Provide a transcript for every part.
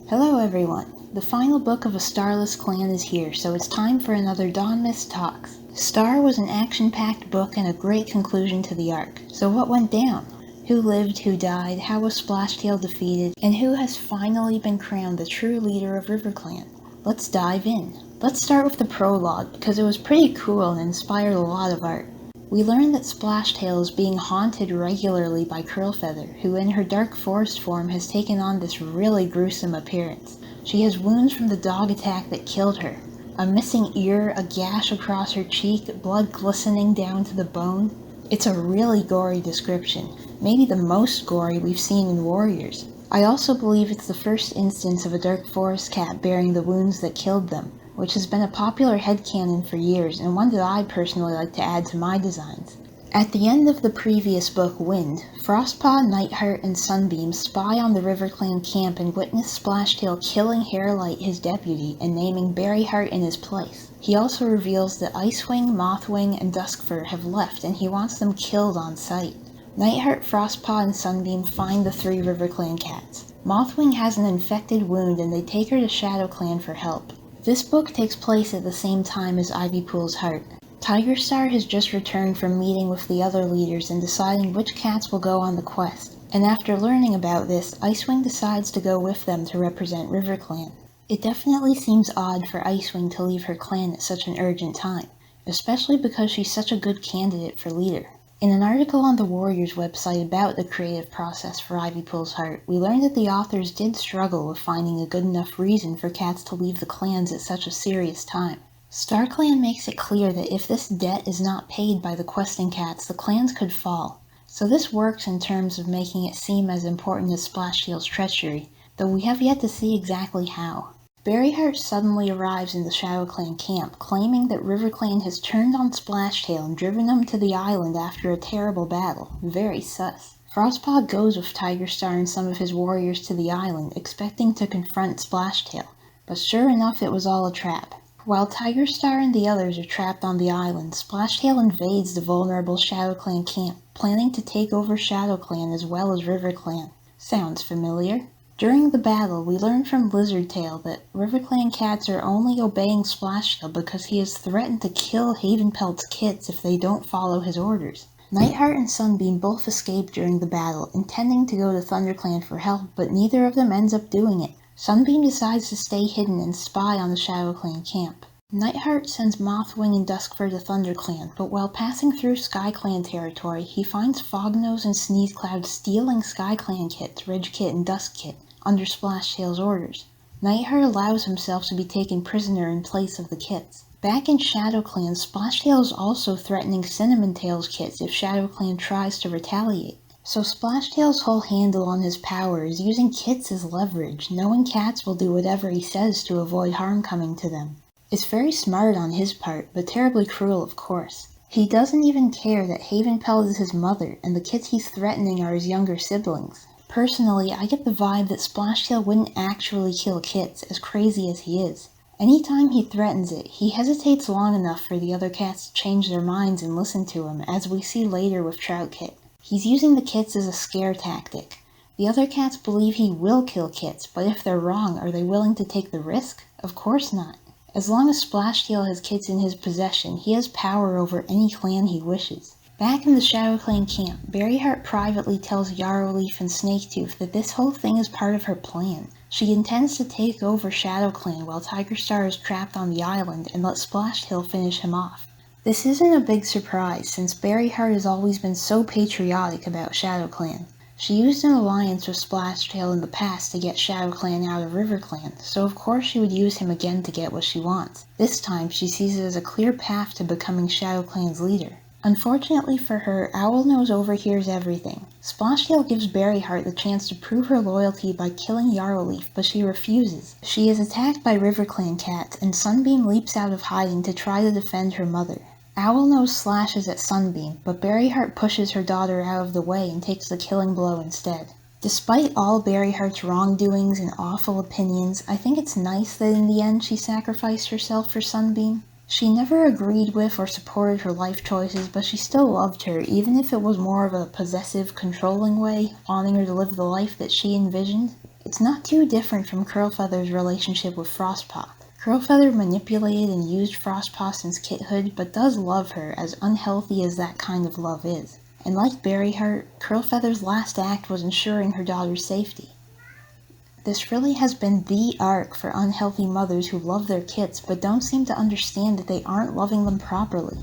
Hello everyone! The final book of A Starless Clan is here, so it's time for another Dawnmist Talks. Star was an action-packed book and a great conclusion to the arc. So what went down? Who lived, who died, how was Splashtail defeated, and who has finally been crowned the true leader of RiverClan? Let's dive in. Let's start with the prologue, because it was pretty cool and inspired a lot of art. We learn that Splashtail is being haunted regularly by Curlfeather, who in her dark forest form has taken on this really gruesome appearance. She has wounds from the dog attack that killed her. A missing ear, a gash across her cheek, blood glistening down to the bone. It's a really gory description, maybe the most gory we've seen in Warriors. I also believe it's the first instance of a dark forest cat bearing the wounds that killed them, which has been a popular headcanon for years and one that I'd personally like to add to my designs. At the end of the previous book, Wind, Frostpaw, Nightheart, and Sunbeam spy on the RiverClan camp and witness Splashtail killing Hairlight, his deputy, and naming Berryheart in his place. He also reveals that Icewing, Mothwing, and Duskfur have left and he wants them killed on sight. Nightheart, Frostpaw, and Sunbeam find the three RiverClan cats. Mothwing has an infected wound and they take her to ShadowClan for help. This book takes place at the same time as Ivypool's Heart. Tigerstar has just returned from meeting with the other leaders and deciding which cats will go on the quest, and after learning about this, Icewing decides to go with them to represent RiverClan. It definitely seems odd for Icewing to leave her clan at such an urgent time, especially because she's such a good candidate for leader. In an article on the Warriors website about the creative process for Ivypool's Heart, we learned that the authors did struggle with finding a good enough reason for cats to leave the clans at such a serious time. StarClan makes it clear that if this debt is not paid by the questing cats, the clans could fall. So this works in terms of making it seem as important as Splashtail's treachery, though we have yet to see exactly how. Berryheart suddenly arrives in the ShadowClan camp, claiming that RiverClan has turned on Splashtail and driven him to the island after a terrible battle. Very sus. Frostpaw goes with Tigerstar and some of his warriors to the island, expecting to confront Splashtail, but sure enough it was all a trap. While Tigerstar and the others are trapped on the island, Splashtail invades the vulnerable ShadowClan camp, planning to take over ShadowClan as well as RiverClan. Sounds familiar? During the battle, we learned from Lizardtail that RiverClan cats are only obeying Splashtail because he has threatened to kill Havenpelt's kits if they don't follow his orders. Nightheart and Sunbeam both escape during the battle, intending to go to ThunderClan for help, but neither of them ends up doing it. Sunbeam decides to stay hidden and spy on the ShadowClan camp. Nightheart sends Mothwing and Duskfur to ThunderClan, but while passing through SkyClan territory, he finds Fognose and SneezeCloud stealing SkyClan kits, Ridgekit and Duskkit, under Splashtail's orders. Nightheart allows himself to be taken prisoner in place of the kits. Back in ShadowClan, Splashtail is also threatening Cinnamontail's kits if ShadowClan tries to retaliate. So Splashtail's whole handle on his power is using kits as leverage, knowing cats will do whatever he says to avoid harm coming to them. It's very smart on his part, but terribly cruel of course. He doesn't even care that Havenpelt is his mother, and the kits he's threatening are his younger siblings. Personally, I get the vibe that Splashtail wouldn't actually kill kits, as crazy as he is. Anytime he threatens it, he hesitates long enough for the other cats to change their minds and listen to him, as we see later with Troutkit. He's using the kits as a scare tactic. The other cats believe he will kill kits, but if they're wrong, are they willing to take the risk? Of course not. As long as Splashtail has kits in his possession, he has power over any clan he wishes. Back in the ShadowClan camp, Berryheart privately tells Yarrowleaf and Snaketooth that this whole thing is part of her plan. She intends to take over ShadowClan while Tigerstar is trapped on the island and let Splashtail finish him off. This isn't a big surprise, since Berryheart has always been so patriotic about ShadowClan. She used an alliance with Splashtail in the past to get ShadowClan out of RiverClan, so of course she would use him again to get what she wants. This time, she sees it as a clear path to becoming ShadowClan's leader. Unfortunately for her, Owlnose overhears everything. Splashtail gives Berryheart the chance to prove her loyalty by killing Yarrowleaf, but she refuses. She is attacked by RiverClan cats, and Sunbeam leaps out of hiding to try to defend her mother. Owlnose slashes at Sunbeam, but Berryheart pushes her daughter out of the way and takes the killing blow instead. Despite all Berryheart's wrongdoings and awful opinions, I think it's nice that in the end she sacrificed herself for Sunbeam. She never agreed with or supported her life choices, but she still loved her, even if it was more of a possessive, controlling way, wanting her to live the life that she envisioned. It's not too different from Curlfeather's relationship with Frostpaw. Curlfeather manipulated and used Frostpaw since kithood, but does love her, as unhealthy as that kind of love is. And like Berryheart, Curlfeather's last act was ensuring her daughter's safety. This really has been the arc for unhealthy mothers who love their kits but don't seem to understand that they aren't loving them properly.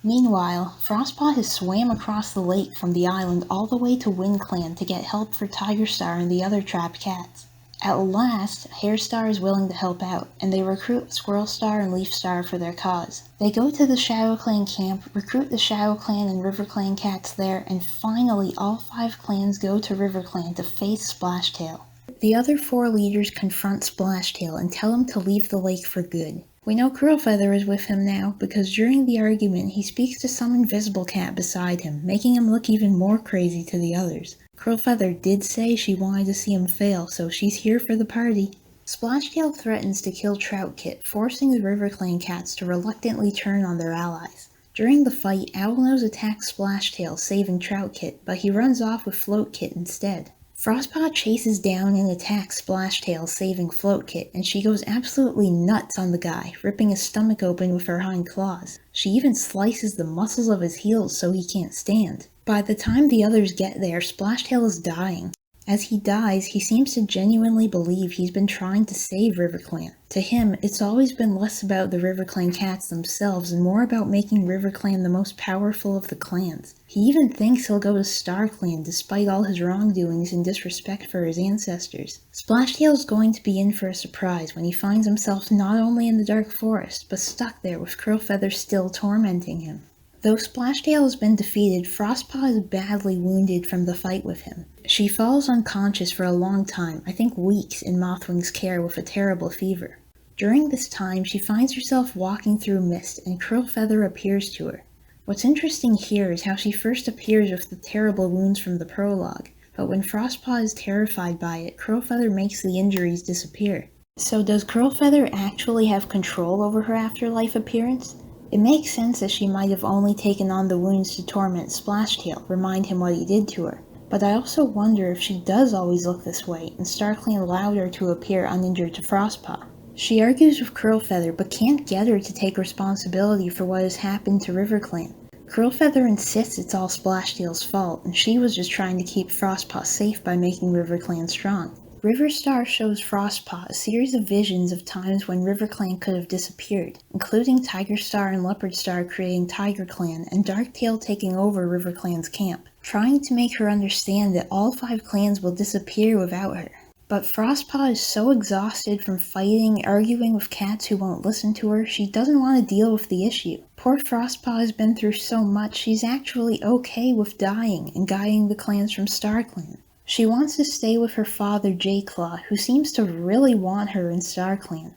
Meanwhile, Frostpaw has swam across the lake from the island all the way to WindClan to get help for Tigerstar and the other trapped cats. At last, Hairstar is willing to help out, and they recruit Squirrelstar and Leafstar for their cause. They go to the ShadowClan camp, recruit the ShadowClan and RiverClan cats there, and finally all 5 clans go to RiverClan to face Splashtail. The other 4 leaders confront Splashtail and tell him to leave the lake for good. We know Curlfeather is with him now, because during the argument he speaks to some invisible cat beside him, making him look even more crazy to the others. Curlfeather did say she wanted to see him fail, so she's here for the party. Splashtail threatens to kill Troutkit, forcing the RiverClan cats to reluctantly turn on their allies. During the fight, Owlnose attacks Splashtail, saving Troutkit, but he runs off with Floatkit instead. Frostpaw chases down and attacks Splashtail, saving Floatkit, and she goes absolutely nuts on the guy, ripping his stomach open with her hind claws. She even slices the muscles of his heels so he can't stand. By the time the others get there, Splashtail is dying. As he dies, he seems to genuinely believe he's been trying to save RiverClan. To him, it's always been less about the RiverClan cats themselves and more about making RiverClan the most powerful of the clans. He even thinks he'll go to StarClan despite all his wrongdoings and disrespect for his ancestors. Splashtail's going to be in for a surprise when he finds himself not only in the Dark Forest, but stuck there with Curlfeather still tormenting him. Though Splashtail has been defeated, Frostpaw is badly wounded from the fight with him. She falls unconscious for a long time, I think weeks, in Mothwing's care with a terrible fever. During this time, she finds herself walking through mist, and Curlfeather appears to her. What's interesting here is how she first appears with the terrible wounds from the prologue, but when Frostpaw is terrified by it, Curlfeather makes the injuries disappear. So does Curlfeather actually have control over her afterlife appearance? It makes sense that she might have only taken on the wounds to torment Splashtail, remind him what he did to her. But I also wonder if she does always look this way, and StarClan allowed her to appear uninjured to Frostpaw. She argues with Curlfeather, but can't get her to take responsibility for what has happened to RiverClan. Curlfeather insists it's all Splashtail's fault, and she was just trying to keep Frostpaw safe by making RiverClan strong. Riverstar shows Frostpaw a series of visions of times when RiverClan could have disappeared, including Tigerstar and Leopardstar creating TigerClan and Darktail taking over RiverClan's camp, trying to make her understand that all 5 clans will disappear without her. But Frostpaw is so exhausted from fighting, arguing with cats who won't listen to her, she doesn't want to deal with the issue. Poor Frostpaw has been through so much, she's actually okay with dying and guiding the clans from StarClan. She wants to stay with her father J-Claw, who seems to really want her in StarClan.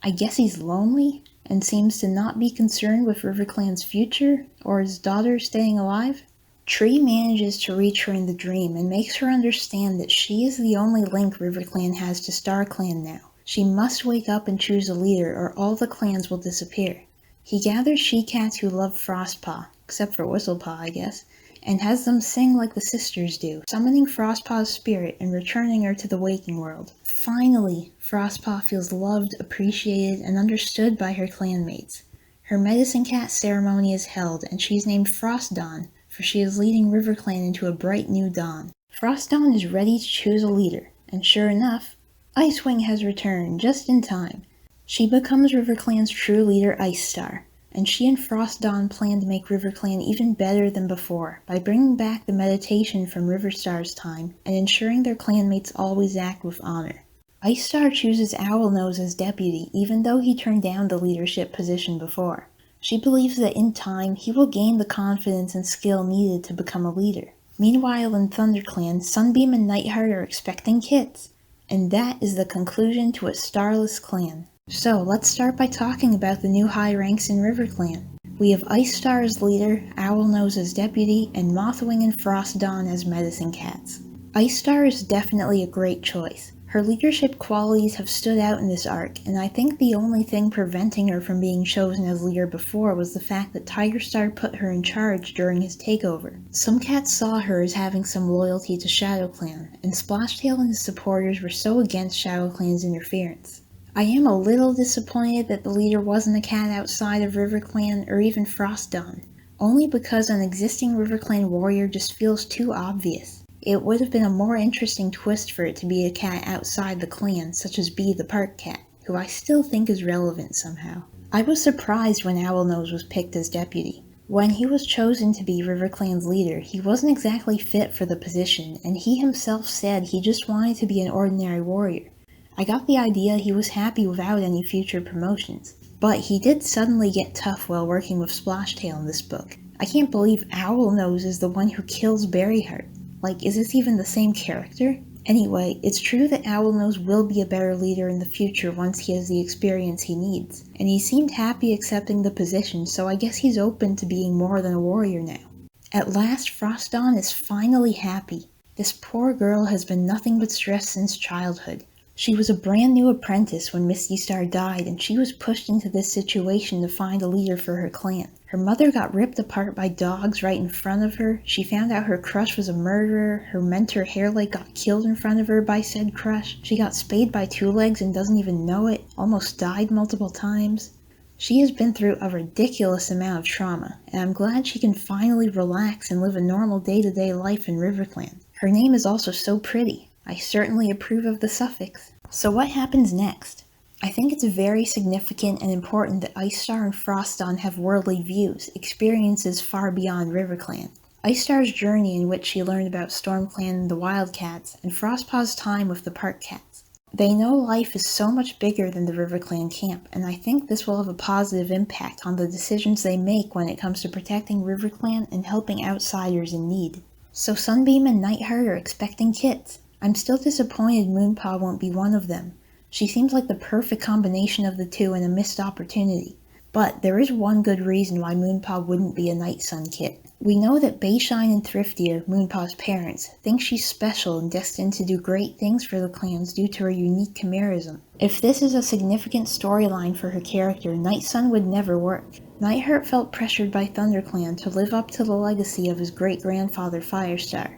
I guess he's lonely, and seems to not be concerned with RiverClan's future, or his daughter staying alive. Tree manages to reach her in the dream, and makes her understand that she is the only link RiverClan has to StarClan now. She must wake up and choose a leader, or all the clans will disappear. He gathers she-cats who love Frostpaw, except for Whistlepaw, I guess, and has them sing like the sisters do, summoning Frostpaw's spirit and returning her to the waking world. Finally, Frostpaw feels loved, appreciated, and understood by her clanmates. Her medicine cat ceremony is held, and she's named Frostdawn, for she is leading RiverClan into a bright new dawn. Frostdawn is ready to choose a leader, and sure enough, Icewing has returned just in time. She becomes RiverClan's true leader, Icestar, and she and Frostdawn plan to make RiverClan even better than before by bringing back the meditation from Riverstar's time and ensuring their clanmates always act with honor. Icestar chooses Owlnose as deputy even though he turned down the leadership position before. She believes that in time he will gain the confidence and skill needed to become a leader. Meanwhile in ThunderClan, Sunbeam and Nightheart are expecting kits, and that is the conclusion to A Starless Clan. So, let's start by talking about the new high ranks in RiverClan. We have Icestar as leader, Owlnose as deputy, and Mothwing and Frostdawn as medicine cats. Icestar is definitely a great choice. Her leadership qualities have stood out in this arc, and I think the only thing preventing her from being chosen as leader before was the fact that Tigerstar put her in charge during his takeover. Some cats saw her as having some loyalty to ShadowClan, and Splashtail and his supporters were so against ShadowClan's interference. I am a little disappointed that the leader wasn't a cat outside of RiverClan or even Frostdawn, only because an existing RiverClan warrior just feels too obvious. It would have been a more interesting twist for it to be a cat outside the clan, such as Bee the park cat, who I still think is relevant somehow. I was surprised when Owlnose was picked as deputy. When he was chosen to be RiverClan's leader, he wasn't exactly fit for the position, and he himself said he just wanted to be an ordinary warrior. I got the idea he was happy without any future promotions, but he did suddenly get tough while working with Splashtail in this book. I can't believe Owlnose is the one who kills Berryheart. Like, is this even the same character? Anyway, it's true that Owlnose will be a better leader in the future once he has the experience he needs, and he seemed happy accepting the position, so I guess he's open to being more than a warrior now. At last, Frostdawn is finally happy. This poor girl has been nothing but stressed since childhood. She was a brand new apprentice when Misty Star died, and she was pushed into this situation to find a leader for her clan. Her mother got ripped apart by dogs right in front of her, she found out her crush was a murderer, her mentor Hairlight got killed in front of her by said crush, she got spayed by Two Legs and doesn't even know it, almost died multiple times. She has been through a ridiculous amount of trauma, and I'm glad she can finally relax and live a normal day-to-day life in RiverClan. Her name is also so pretty. I certainly approve of the suffix. So what happens next? I think it's very significant and important that Ice Star and Frostdawn have worldly views, experiences far beyond RiverClan. Ice Star's journey in which she learned about StormClan and the Wildcats, and Frostpaw's time with the Park Cats. They know life is so much bigger than the RiverClan camp, and I think this will have a positive impact on the decisions they make when it comes to protecting RiverClan and helping outsiders in need. So Sunbeam and Nightheart are expecting kits. I'm still disappointed Moonpaw won't be one of them. She seems like the perfect combination of the two and a missed opportunity. But there is one good reason why Moonpaw wouldn't be a Night Sun kit. We know that Bayshine and Thriftier, Moonpaw's parents, think she's special and destined to do great things for the clans due to her unique chimerism. If this is a significant storyline for her character, Night Sun would never work. Nightheart felt pressured by ThunderClan to live up to the legacy of his great-grandfather Firestar.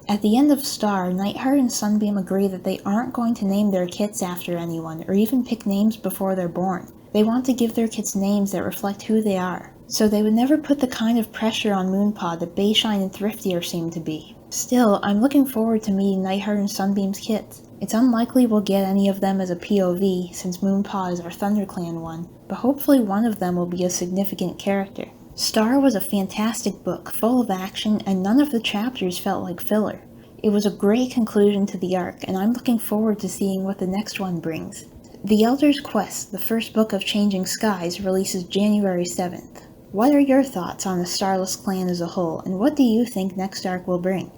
At the end of Star, Nightheart and Sunbeam agree that they aren't going to name their kits after anyone, or even pick names before they're born. They want to give their kits names that reflect who they are, so they would never put the kind of pressure on Moonpaw that Bayshine and Thriftier seem to be. Still, I'm looking forward to meeting Nightheart and Sunbeam's kits. It's unlikely we'll get any of them as a POV, since Moonpaw is our ThunderClan one, but hopefully one of them will be a significant character. Star was a fantastic book, full of action, and none of the chapters felt like filler. It was a great conclusion to the arc, and I'm looking forward to seeing what the next one brings. The Elder's Quest, the first book of Changing Skies, releases January 7th. What are your thoughts on the Starless Clan as a whole, and what do you think next arc will bring?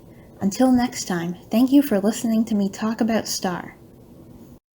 Until next time, thank you for listening to me talk about Star.